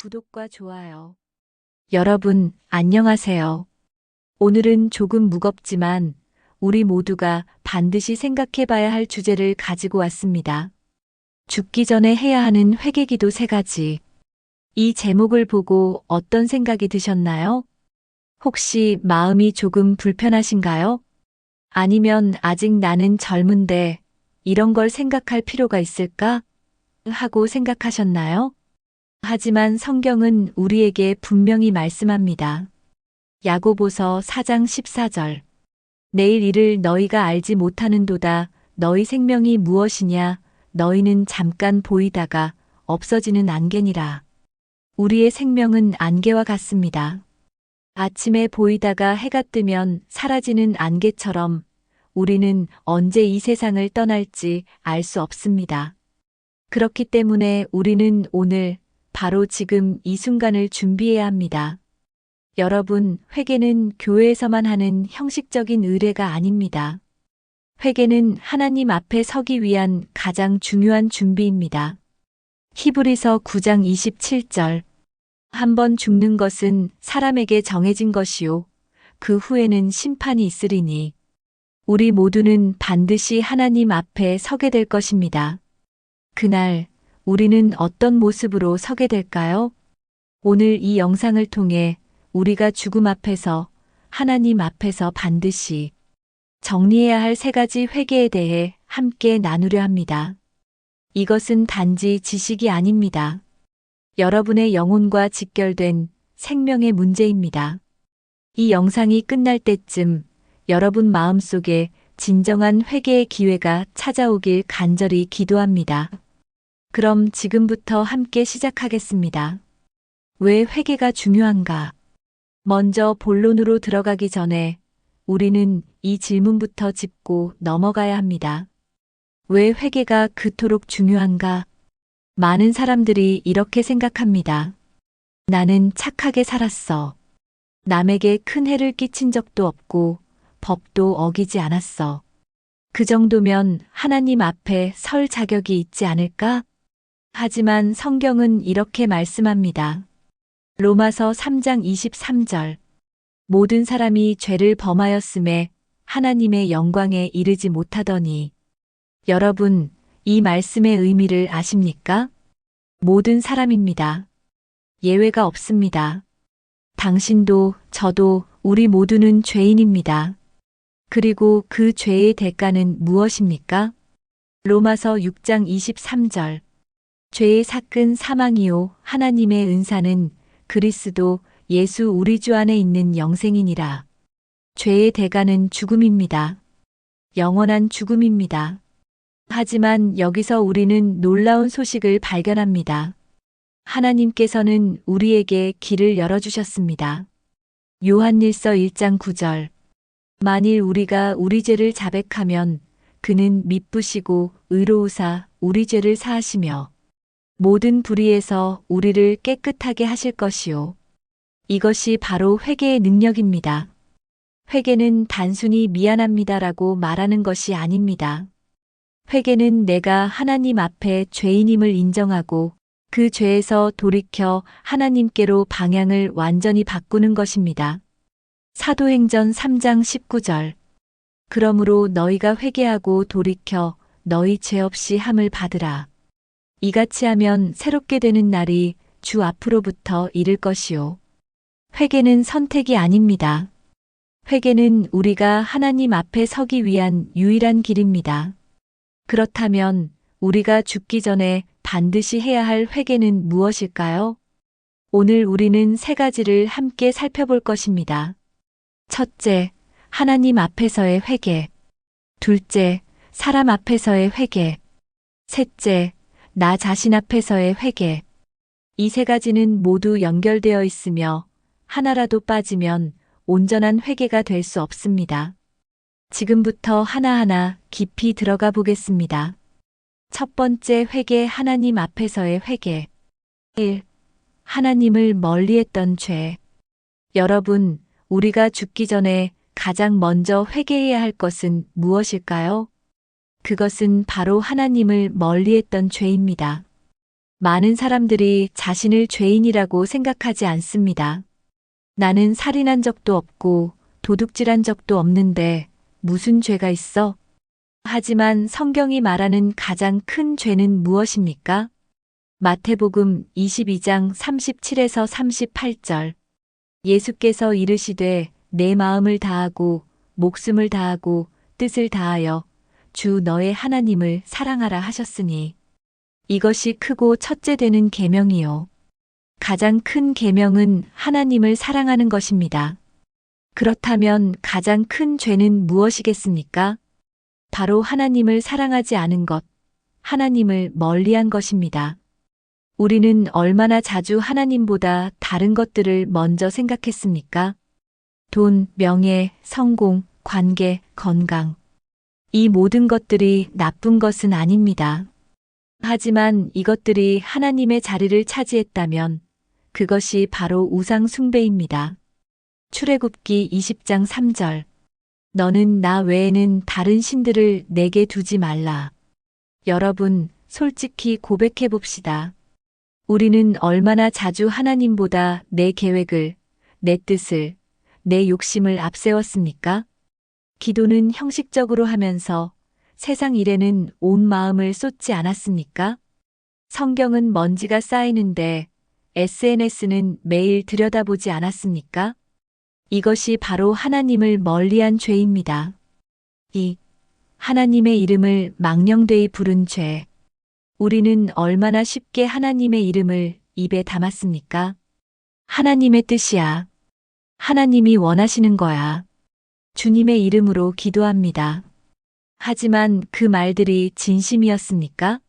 구독과 좋아요. 여러분, 안녕하세요. 오늘은 조금 무겁지만 우리 모두가 반드시 생각해 봐야 할 주제를 가지고 왔습니다. 죽기 전에 해야 하는 회개기도 3가지. 이 제목을 보고 어떤 생각이 드셨나요? 혹시 마음이 조금 불편하신가요? 아니면 아직 나는 젊은데 이런 걸 생각할 필요가 있을까? 하고 생각하셨나요? 하지만 성경은 우리에게 분명히 말씀합니다. 야고보서 4장 14절. 내일 일을 너희가 알지 못하는도다. 너희 생명이 무엇이냐? 너희는 잠깐 보이다가 없어지는 안개니라. 우리의 생명은 안개와 같습니다. 아침에 보이다가 해가 뜨면 사라지는 안개처럼 우리는 언제 이 세상을 떠날지 알 수 없습니다. 그렇기 때문에 우리는 오늘 바로 지금 이 순간을 준비해야 합니다. 여러분, 회개는 교회에서만 하는 형식적인 의례가 아닙니다. 회개는 하나님 앞에 서기 위한 가장 중요한 준비입니다. 히브리서 9장 27절. 한 번 죽는 것은 사람에게 정해진 것이요. 그 후에는 심판이 있으리니. 우리 모두는 반드시 하나님 앞에 서게 될 것입니다. 그날 우리는 어떤 모습으로 서게 될까요? 오늘 이 영상을 통해 우리가 죽음 앞에서 하나님 앞에서 반드시 정리해야 할 3가지 회개에 대해 함께 나누려 합니다. 이것은 단지 지식이 아닙니다. 여러분의 영혼과 직결된 생명의 문제입니다. 이 영상이 끝날 때쯤 여러분 마음속에 진정한 회개의 기회가 찾아오길 간절히 기도합니다. 그럼 지금부터 함께 시작하겠습니다. 왜 회개가 중요한가? 먼저 본론으로 들어가기 전에 우리는 이 질문부터 짚고 넘어가야 합니다. 왜 회개가 그토록 중요한가? 많은 사람들이 이렇게 생각합니다. 나는 착하게 살았어. 남에게 큰 해를 끼친 적도 없고 법도 어기지 않았어. 그 정도면 하나님 앞에 설 자격이 있지 않을까? 하지만 성경은 이렇게 말씀합니다. 로마서 3장 23절. 모든 사람이 죄를 범하였음에 하나님의 영광에 이르지 못하더니. 여러분, 이 말씀의 의미를 아십니까? 모든 사람입니다. 예외가 없습니다. 당신도 저도 우리 모두는 죄인입니다. 그리고 그 죄의 대가는 무엇입니까? 로마서 6장 23절. 죄의 삭은 사망이요 하나님의 은사는 그리스도 예수 우리 주 안에 있는 영생이니라. 죄의 대가는 죽음입니다. 영원한 죽음입니다. 하지만 여기서 우리는 놀라운 소식을 발견합니다. 하나님께서는 우리에게 길을 열어주셨습니다. 요한일서 1장 9절. 만일 우리가 우리 죄를 자백하면 그는 미쁘시고 의로우사 우리 죄를 사하시며 모든 불의에서 우리를 깨끗하게 하실 것이요. 이것이 바로 회개의 능력입니다. 회개는 단순히 미안합니다라고 말하는 것이 아닙니다. 회개는 내가 하나님 앞에 죄인임을 인정하고 그 죄에서 돌이켜 하나님께로 방향을 완전히 바꾸는 것입니다. 사도행전 3장 19절. 그러므로 너희가 회개하고 돌이켜 너희 죄 없이 함을 받으라. 이같이 하면 새롭게 되는 날이 주 앞으로부터 이를 것이요. 회개는 선택이 아닙니다. 회개는 우리가 하나님 앞에 서기 위한 유일한 길입니다. 그렇다면 우리가 죽기 전에 반드시 해야 할 회개는 무엇일까요? 오늘 우리는 3가지를 함께 살펴볼 것입니다. 첫째, 하나님 앞에서의 회개. 둘째, 사람 앞에서의 회개. 셋째, 나 자신 앞에서의 회개. 이 3가지는 모두 연결되어 있으며 하나라도 빠지면 온전한 회개가 될 수 없습니다. 지금부터 하나하나 깊이 들어가 보겠습니다. 첫 번째 회개, 하나님 앞에서의 회개. 1. 하나님을 멀리했던 죄. 여러분, 우리가 죽기 전에 가장 먼저 회개해야 할 것은 무엇일까요? 그것은 바로 하나님을 멀리했던 죄입니다. 많은 사람들이 자신을 죄인이라고 생각하지 않습니다. 나는 살인한 적도 없고 도둑질한 적도 없는데 무슨 죄가 있어? 하지만 성경이 말하는 가장 큰 죄는 무엇입니까? 마태복음 22장 37에서 38절. 예수께서 이르시되 내 마음을 다하고 목숨을 다하고 뜻을 다하여 주 너의 하나님을 사랑하라 하셨으니 이것이 크고 첫째 되는 계명이요. 가장 큰 계명은 하나님을 사랑하는 것입니다. 그렇다면 가장 큰 죄는 무엇이겠습니까? 바로 하나님을 사랑하지 않은 것, 하나님을 멀리한 것입니다. 우리는 얼마나 자주 하나님보다 다른 것들을 먼저 생각했습니까? 돈, 명예, 성공, 관계, 건강. 이 모든 것들이 나쁜 것은 아닙니다. 하지만 이것들이 하나님의 자리를 차지했다면 그것이 바로 우상 숭배입니다. 출애굽기 20장 3절. 너는 나 외에는 다른 신들을 내게 두지 말라. 여러분, 솔직히 고백해 봅시다. 우리는 얼마나 자주 하나님보다 내 계획을, 내 뜻을, 내 욕심을 앞세웠습니까? 기도는 형식적으로 하면서 세상 일에는 온 마음을 쏟지 않았습니까? 성경은 먼지가 쌓이는데 SNS는 매일 들여다보지 않았습니까? 이것이 바로 하나님을 멀리한 죄입니다. 하나님의 이름을 망령되이 부른 죄. 우리는 얼마나 쉽게 하나님의 이름을 입에 담았습니까? 하나님의 뜻이야. 하나님이 원하시는 거야. 주님의 이름으로 기도합니다. 하지만 그 말들이 진심이었습니까?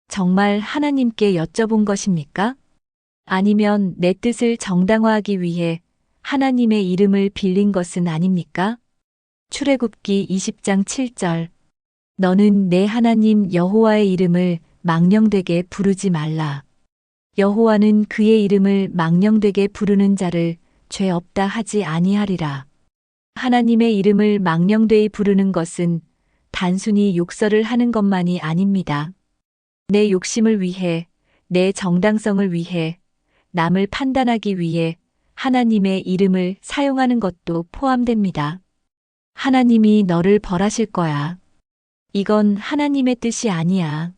정말 하나님께 여쭤본 것입니까? 아니면 내 뜻을 정당화하기 위해 하나님의 이름을 빌린 것은 아닙니까? 출애굽기 20장 7절. 너는 내 하나님 여호와의 이름을 망령되게 부르지 말라. 여호와는 그의 이름을 망령되게 부르는 자를 죄 없다 하지 아니하리라. 하나님의 이름을 망령되이 부르는 것은 단순히 욕설을 하는 것만이 아닙니다. 내 욕심을 위해, 내 정당성을 위해, 남을 판단하기 위해 하나님의 이름을 사용하는 것도 포함됩니다. 하나님이 너를 벌하실 거야. 이건 하나님의 뜻이 아니야.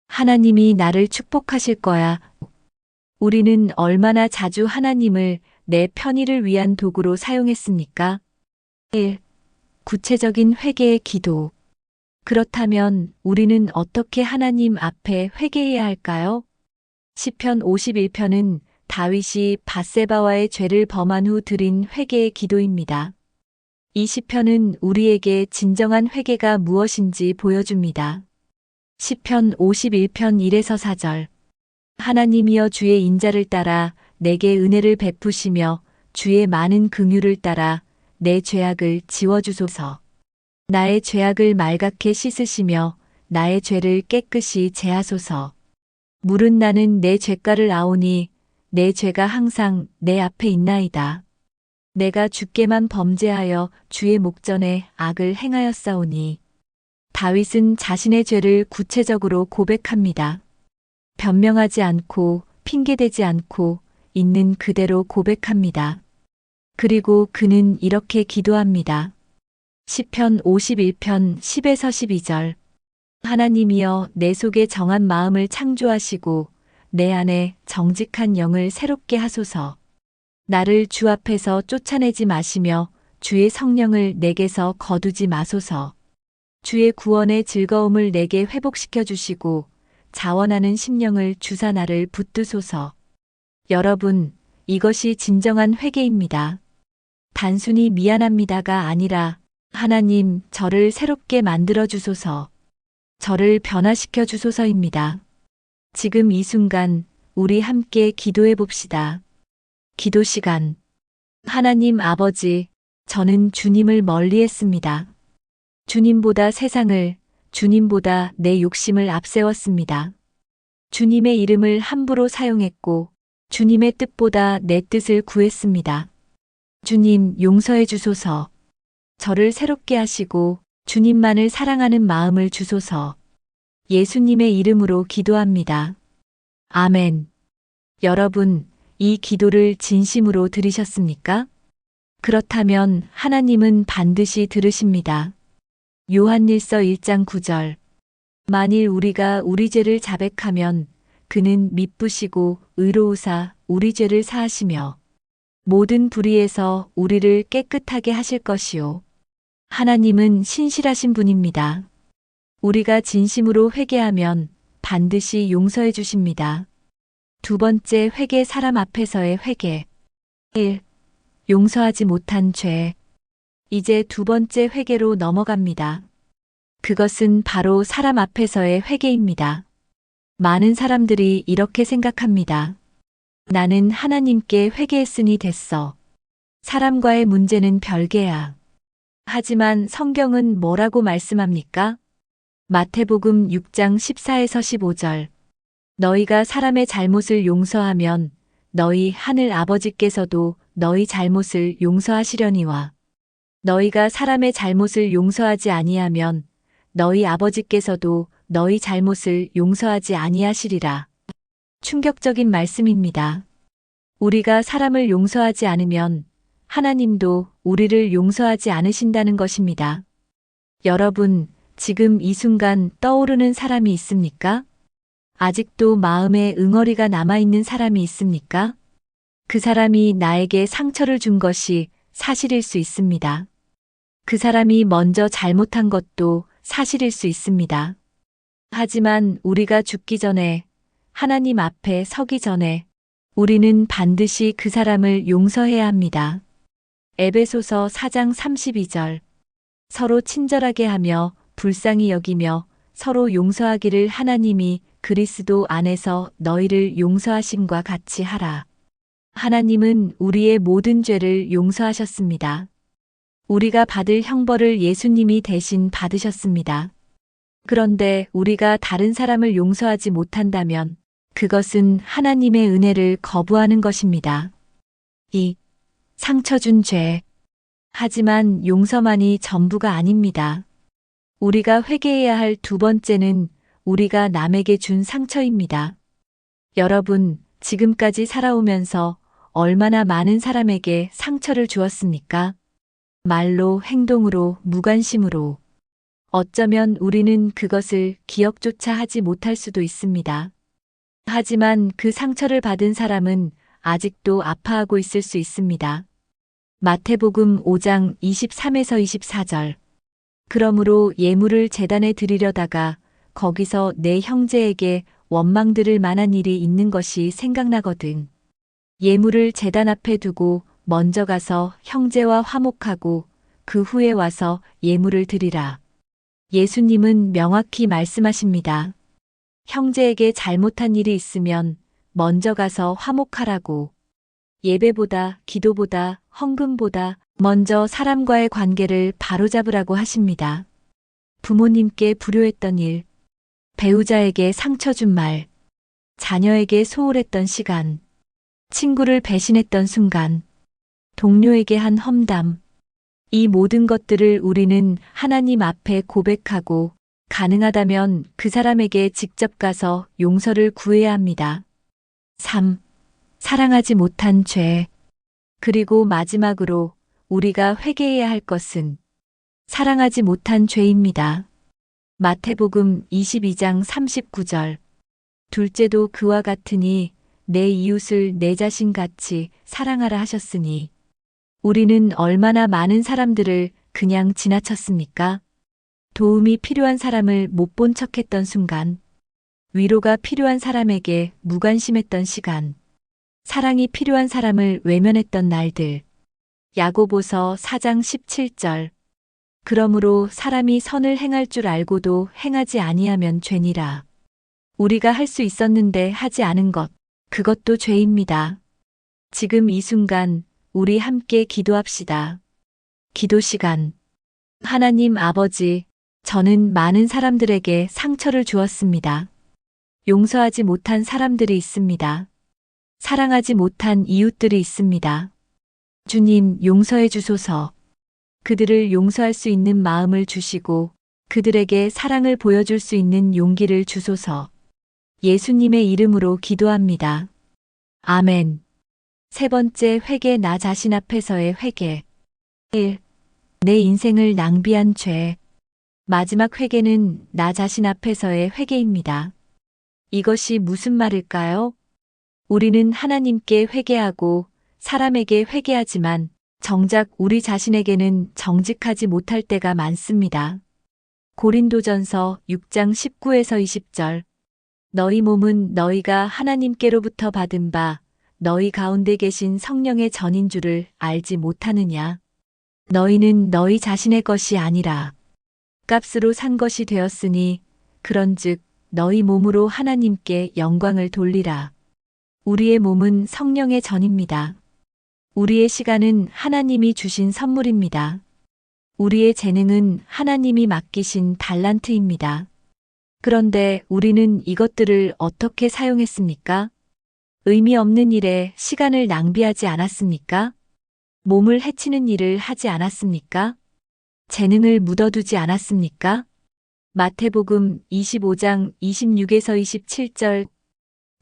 하나님이 나를 축복하실 거야. 우리는 얼마나 자주 하나님을 내 편의를 위한 도구로 사용했습니까? 1. 구체적인 회개의 기도. 그렇다면 우리는 어떻게 하나님 앞에 회개해야 할까요? 시편 51편은 다윗이 밧세바와의 죄를 범한 후 드린 회개의 기도입니다. 이 시편은 우리에게 진정한 회개가 무엇인지 보여줍니다. 시편 51편 1에서 4절. 하나님이여 주의 인자를 따라 내게 은혜를 베푸시며 주의 많은 긍휼을 따라 내 죄악을 지워주소서. 나의 죄악을 말갛게 씻으시며 나의 죄를 깨끗이 제하소서. 물은 나는 내 죄가를 아오니 내 죄가 항상 내 앞에 있나이다. 내가 주께만 범죄하여 주의 목전에 악을 행하였사오니. 다윗은 자신의 죄를 구체적으로 고백합니다. 변명하지 않고 핑계대지 않고 있는 그대로 고백합니다. 그리고 그는 이렇게 기도합니다. 시편 51편 10에서 12절. 하나님이여 내 속에 정한 마음을 창조하시고 내 안에 정직한 영을 새롭게 하소서. 나를 주 앞에서 쫓아내지 마시며 주의 성령을 내게서 거두지 마소서. 주의 구원의 즐거움을 내게 회복시켜 주시고 자원하는 심령을 주사 나를 붙드소서. 여러분, 이것이 진정한 회개입니다. 단순히 미안합니다가 아니라 하나님, 저를 새롭게 만들어 주소서. 저를 변화시켜 주소서입니다. 지금 이 순간 우리 함께 기도해 봅시다. 기도 시간. 하나님 아버지, 저는 주님을 멀리했습니다. 주님보다 세상을, 주님보다 내 욕심을 앞세웠습니다. 주님의 이름을 함부로 사용했고 주님의 뜻보다 내 뜻을 구했습니다. 주님 용서해 주소서. 저를 새롭게 하시고 주님만을 사랑하는 마음을 주소서. 예수님의 이름으로 기도합니다. 아멘. 여러분, 이 기도를 진심으로 들으셨습니까? 그렇다면 하나님은 반드시 들으십니다. 요한일서 1장 9절. 만일 우리가 우리 죄를 자백하면 그는 미쁘시고 의로우사 우리 죄를 사하시며 모든 불의에서 우리를 깨끗하게 하실 것이요. 하나님은 신실하신 분입니다. 우리가 진심으로 회개하면 반드시 용서해 주십니다. 두 번째 회개, 사람 앞에서의 회개. 1. 용서하지 못한 죄. 이제 두 번째 회개로 넘어갑니다. 그것은 바로 사람 앞에서의 회개입니다. 많은 사람들이 이렇게 생각합니다. 나는 하나님께 회개했으니 됐어. 사람과의 문제는 별개야. 하지만 성경은 뭐라고 말씀합니까? 마태복음 6장 14에서 15절. 너희가 사람의 잘못을 용서하면 너희 하늘 아버지께서도 너희 잘못을 용서하시려니와 너희가 사람의 잘못을 용서하지 아니하면 너희 아버지께서도 너희 잘못을 용서하지 아니하시리라. 충격적인 말씀입니다. 우리가 사람을 용서하지 않으면 하나님도 우리를 용서하지 않으신다는 것입니다. 여러분, 지금 이 순간 떠오르는 사람이 있습니까? 아직도 마음에 응어리가 남아있는 사람이 있습니까? 그 사람이 나에게 상처를 준 것이 사실일 수 있습니다. 그 사람이 먼저 잘못한 것도 사실일 수 있습니다. 하지만 우리가 죽기 전에, 하나님 앞에 서기 전에 우리는 반드시 그 사람을 용서해야 합니다. 에베소서 4장 32절. 서로 친절하게 하며 불쌍히 여기며 서로 용서하기를 하나님이 그리스도 안에서 너희를 용서하심과 같이 하라. 하나님은 우리의 모든 죄를 용서하셨습니다. 우리가 받을 형벌을 예수님이 대신 받으셨습니다. 그런데 우리가 다른 사람을 용서하지 못한다면 그것은 하나님의 은혜를 거부하는 것입니다. 2. 상처 준 죄. 하지만 용서만이 전부가 아닙니다. 우리가 회개해야 할 두 번째는 우리가 남에게 준 상처입니다. 여러분, 지금까지 살아오면서 얼마나 많은 사람에게 상처를 주었습니까? 말로, 행동으로, 무관심으로. 어쩌면 우리는 그것을 기억조차 하지 못할 수도 있습니다. 하지만 그 상처를 받은 사람은 아직도 아파하고 있을 수 있습니다. 마태복음 5장 23에서 24절. 그러므로 예물을 제단에 드리려다가 거기서 내 형제에게 원망들을 만한 일이 있는 것이 생각나거든. 예물을 제단 앞에 두고 먼저 가서 형제와 화목하고 그 후에 와서 예물을 드리라. 예수님은 명확히 말씀하십니다. 형제에게 잘못한 일이 있으면 먼저 가서 화목하라고. 예배보다, 기도보다, 헌금보다 먼저 사람과의 관계를 바로잡으라고 하십니다. 부모님께 불효했던 일, 배우자에게 상처 준 말, 자녀에게 소홀했던 시간, 친구를 배신했던 순간, 동료에게 한 험담, 이 모든 것들을 우리는 하나님 앞에 고백하고 가능하다면 그 사람에게 직접 가서 용서를 구해야 합니다. 3. 사랑하지 못한 죄. 그리고 마지막으로 우리가 회개해야 할 것은 사랑하지 못한 죄입니다. 마태복음 22장 39절. 둘째도 그와 같으니 내 이웃을 내 자신같이 사랑하라 하셨으니 우리는 얼마나 많은 사람들을 그냥 지나쳤습니까? 도움이 필요한 사람을 못 본 척했던 순간, 위로가 필요한 사람에게 무관심했던 시간, 사랑이 필요한 사람을 외면했던 날들. 야고보서 4장 17절. 그러므로 사람이 선을 행할 줄 알고도 행하지 아니하면 죄니라. 우리가 할 수 있었는데 하지 않은 것, 그것도 죄입니다. 지금 이 순간 우리 함께 기도합시다. 기도 시간. 하나님 아버지, 저는 많은 사람들에게 상처를 주었습니다. 용서하지 못한 사람들이 있습니다. 사랑하지 못한 이웃들이 있습니다. 주님, 용서해 주소서. 그들을 용서할 수 있는 마음을 주시고 그들에게 사랑을 보여줄 수 있는 용기를 주소서. 예수님의 이름으로 기도합니다. 아멘. 세 번째 회개, 나 자신 앞에서의 회개. 1. 내 인생을 낭비한 죄. 마지막 회개는 나 자신 앞에서의 회개입니다. 이것이 무슨 말일까요? 우리는 하나님께 회개하고 사람에게 회개하지만 정작 우리 자신에게는 정직하지 못할 때가 많습니다. 고린도전서 6장 19에서 20절. 너희 몸은 너희가 하나님께로부터 받은 바 너희 가운데 계신 성령의 전인 줄을 알지 못하느냐. 너희는 너희 자신의 것이 아니라 값으로 산 것이 되었으니 그런즉 너희 몸으로 하나님께 영광을 돌리라. 우리의 몸은 성령의 전입니다. 우리의 시간은 하나님이 주신 선물입니다. 우리의 재능은 하나님이 맡기신 달란트입니다. 그런데 우리는 이것들을 어떻게 사용했습니까? 의미 없는 일에 시간을 낭비하지 않았습니까? 몸을 해치는 일을 하지 않았습니까? 재능을 묻어두지 않았습니까? 마태복음 25장 26에서 27절.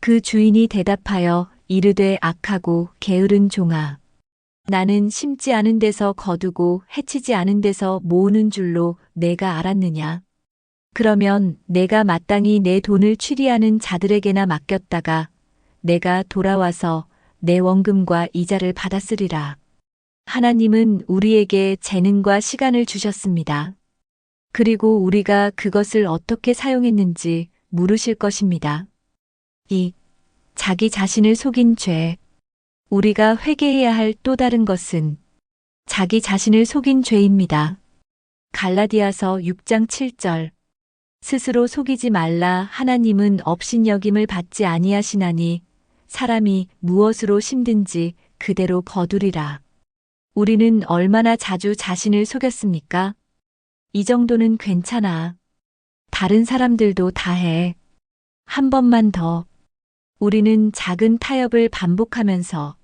그 주인이 대답하여 이르되 악하고 게으른 종아, 나는 심지 않은 데서 거두고 해치지 않은 데서 모으는 줄로 내가 알았느냐. 그러면 내가 마땅히 내 돈을 취리하는 자들에게나 맡겼다가 내가 돌아와서 내 원금과 이자를 받았으리라. 하나님은 우리에게 재능과 시간을 주셨습니다. 그리고 우리가 그것을 어떻게 사용했는지 물으실 것입니다. 2. 자기 자신을 속인 죄. 우리가 회개해야 할 또 다른 것은 자기 자신을 속인 죄입니다. 갈라디아서 6장 7절. 스스로 속이지 말라. 하나님은 업신여김을 받지 아니하시나니 사람이 무엇으로 심든지 그대로 거두리라. 우리는 얼마나 자주 자신을 속였습니까? 이 정도는 괜찮아. 다른 사람들도 다 해. 한 번만 더. 우리는 작은 타협을 반복하면서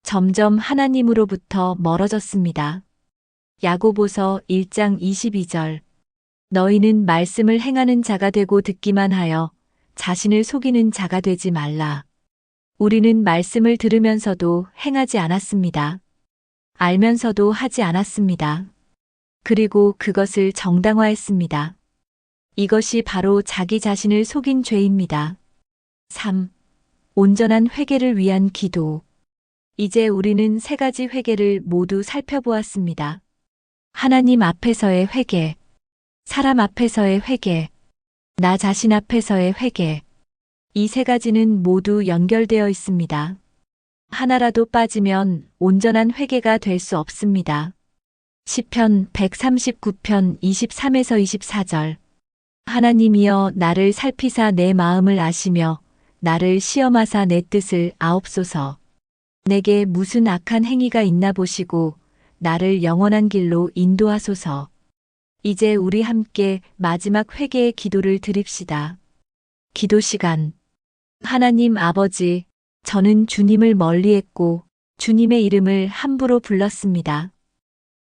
점점 하나님으로부터 멀어졌습니다. 야고보서 1장 22절. 너희는 말씀을 행하는 자가 되고 듣기만 하여 자신을 속이는 자가 되지 말라. 우리는 말씀을 들으면서도 행하지 않았습니다. 알면서도 하지 않았습니다. 그리고 그것을 정당화했습니다. 이것이 바로 자기 자신을 속인 죄입니다. 3. 온전한 회개를 위한 기도. 이제 우리는 세 가지 회개를 모두 살펴보았습니다. 하나님 앞에서의 회개, 사람 앞에서의 회개, 나 자신 앞에서의 회개. 이 세 가지는 모두 연결되어 있습니다. 하나라도 빠지면 온전한 회개가 될 수 없습니다. 시편 139편 23에서 24절. 하나님이여 나를 살피사 내 마음을 아시며 나를 시험하사 내 뜻을 아옵소서. 내게 무슨 악한 행위가 있나 보시고 나를 영원한 길로 인도하소서. 이제 우리 함께 마지막 회개의 기도를 드립시다. 기도 시간. 하나님 아버지, 저는 주님을 멀리했고 주님의 이름을 함부로 불렀습니다.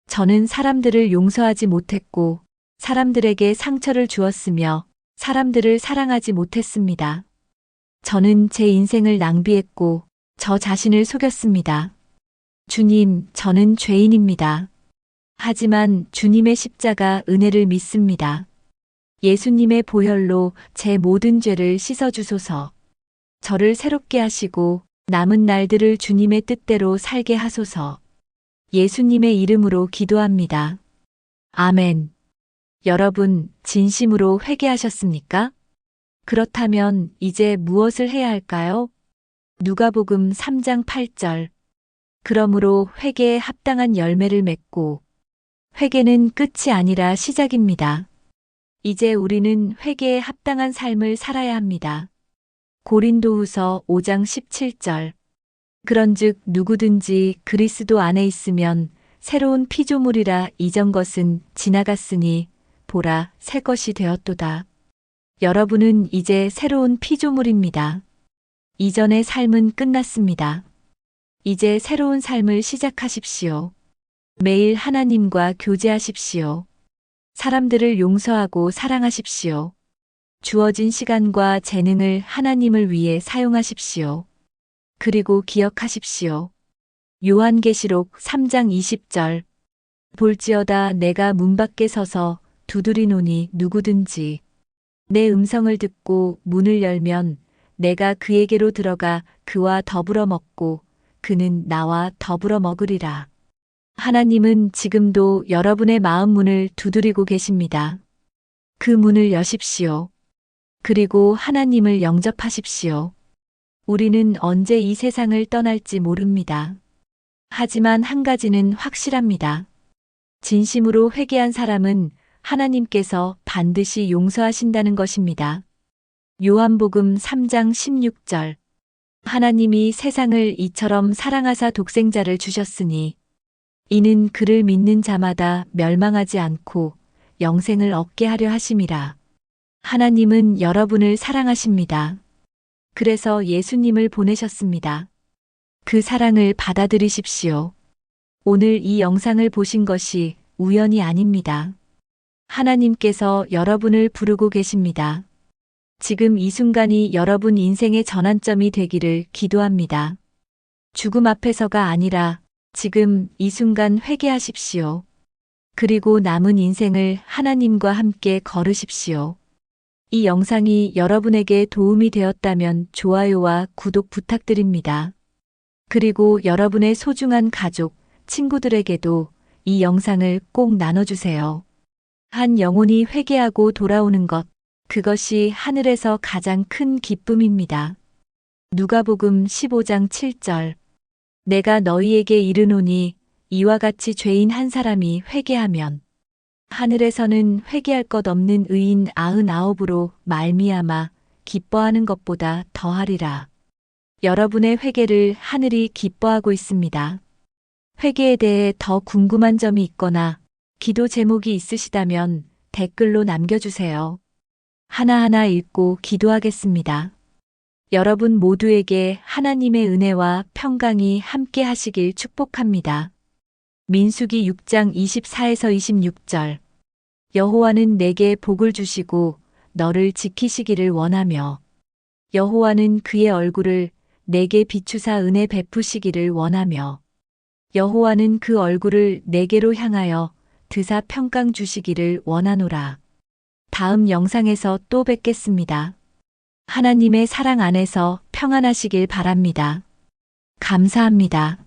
저는 사람들을 용서하지 못했고 사람들에게 상처를 주었으며 사람들을 사랑하지 못했습니다. 저는 제 인생을 낭비했고 저 자신을 속였습니다. 주님, 저는 죄인입니다. 하지만 주님의 십자가 은혜를 믿습니다. 예수님의 보혈로 제 모든 죄를 씻어주소서. 저를 새롭게 하시고 남은 날들을 주님의 뜻대로 살게 하소서. 예수님의 이름으로 기도합니다. 아멘. 여러분, 진심으로 회개하셨습니까? 그렇다면 이제 무엇을 해야 할까요? 누가복음 3장 8절. 그러므로 회개에 합당한 열매를 맺고 회개는 끝이 아니라 시작입니다. 이제 우리는 회개에 합당한 삶을 살아야 합니다. 고린도후서 5장 17절. 그런즉 누구든지 그리스도 안에 있으면 새로운 피조물이라. 이전 것은 지나갔으니 보라 새 것이 되었도다. 여러분은 이제 새로운 피조물입니다. 이전의 삶은 끝났습니다. 이제 새로운 삶을 시작하십시오. 매일 하나님과 교제하십시오. 사람들을 용서하고 사랑하십시오. 주어진 시간과 재능을 하나님을 위해 사용하십시오. 그리고 기억하십시오. 요한계시록 3장 20절. 볼지어다 내가 문 밖에 서서 두드리노니 누구든지 내 음성을 듣고 문을 열면 내가 그에게로 들어가 그와 더불어 먹고 그는 나와 더불어 먹으리라. 하나님은 지금도 여러분의 마음 문을 두드리고 계십니다. 그 문을 여십시오. 그리고 하나님을 영접하십시오. 우리는 언제 이 세상을 떠날지 모릅니다. 하지만 한 가지는 확실합니다. 진심으로 회개한 사람은 하나님께서 반드시 용서하신다는 것입니다. 요한복음 3장 16절. 하나님이 세상을 이처럼 사랑하사 독생자를 주셨으니 이는 그를 믿는 자마다 멸망하지 않고 영생을 얻게 하려 하심이라. 하나님은 여러분을 사랑하십니다. 그래서 예수님을 보내셨습니다. 그 사랑을 받아들이십시오. 오늘 이 영상을 보신 것이 우연이 아닙니다. 하나님께서 여러분을 부르고 계십니다. 지금 이 순간이 여러분 인생의 전환점이 되기를 기도합니다. 죽음 앞에서가 아니라 지금 이 순간 회개하십시오. 그리고 남은 인생을 하나님과 함께 걸으십시오. 이 영상이 여러분에게 도움이 되었다면 좋아요와 구독 부탁드립니다. 그리고 여러분의 소중한 가족, 친구들에게도 이 영상을 꼭 나눠주세요. 한 영혼이 회개하고 돌아오는 것, 그것이 하늘에서 가장 큰 기쁨입니다. 누가복음 15장 7절. 내가 너희에게 이르노니 이와 같이 죄인 한 사람이 회개하면 하늘에서는 회개할 것 없는 의인 99으로 말미암아 기뻐하는 것보다 더하리라. 여러분의 회개를 하늘이 기뻐하고 있습니다. 회개에 대해 더 궁금한 점이 있거나 기도 제목이 있으시다면 댓글로 남겨주세요. 하나하나 읽고 기도하겠습니다. 여러분 모두에게 하나님의 은혜와 평강이 함께 하시길 축복합니다. 민수기 6장 24에서 26절. 여호와는 내게 복을 주시고 너를 지키시기를 원하며 여호와는 그의 얼굴을 내게 비추사 은혜 베푸시기를 원하며 여호와는 그 얼굴을 내게로 향하여 드사 평강 주시기를 원하노라. 다음 영상에서 또 뵙겠습니다. 하나님의 사랑 안에서 평안하시길 바랍니다. 감사합니다.